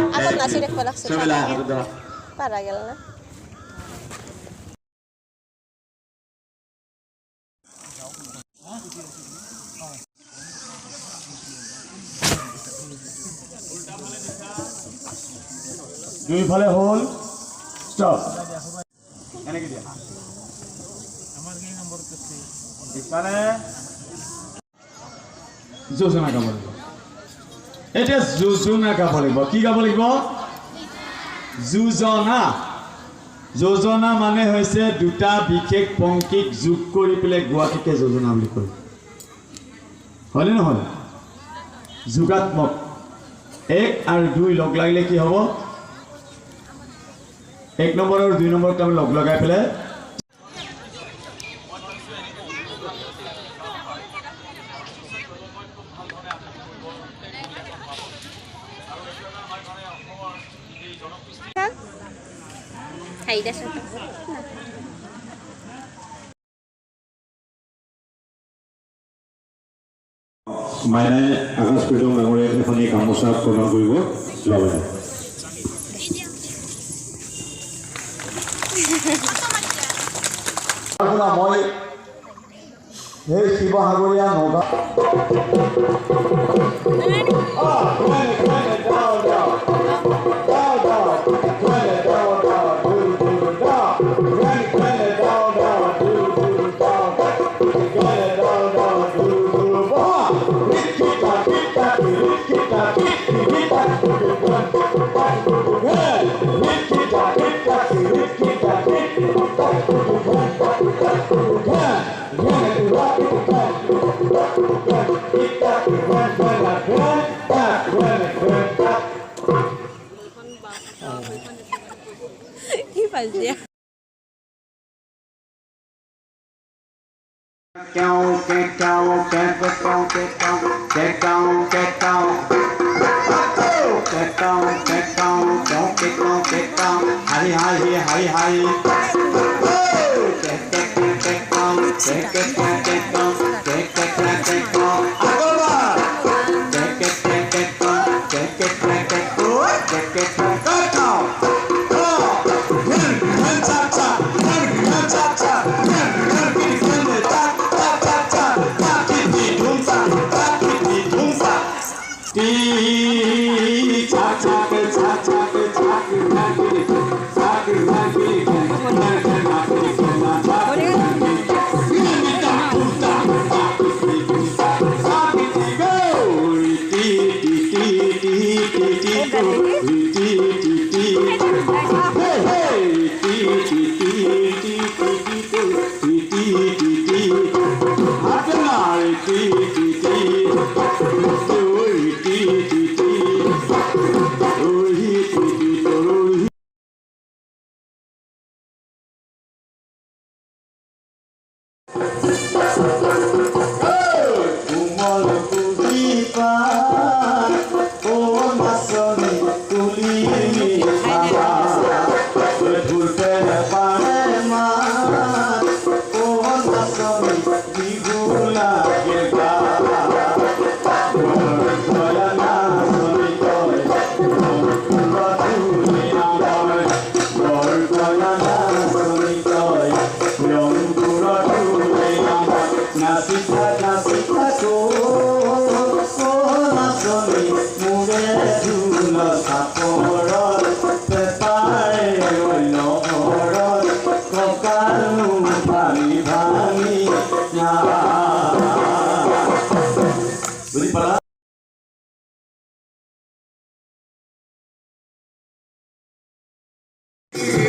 Aku nasi dek balak suka. Parah gila na. দুই ফালে হল স্টপ এনে কি দিয়া আমার কি নম্বর করতে মানে যোজনা গাব লাগিব এটা যোজনা গাব লাগিব কি গাব লাগিব যোজনা যোজনা মানে হৈছে দুটা বিশেষ পংক্তিক যোগ কৰি পেলে গোৱাটিকে যোজনা বুলি কয় হয়নে নহয় যোগাত্মক 1 আৰু 2 লগ লাগিলে কি হ'ব 1 নম্বৰ আৰু 2 নম্বৰ কাম লগ লগাই পেলে Hai dah satu. মাইনাই আকাশ প্ৰীতম ডাঙৰীয়াক এখন এই গামোচা প্ৰদান কৰিব লগতে মই এই শিৱসাগৰীয়া Naga Que fazia?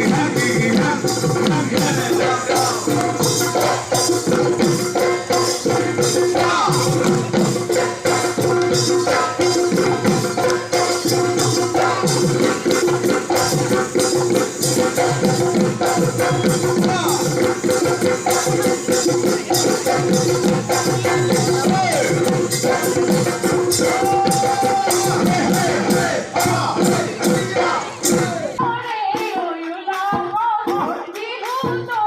Happy, happy, happy, happy. Bihu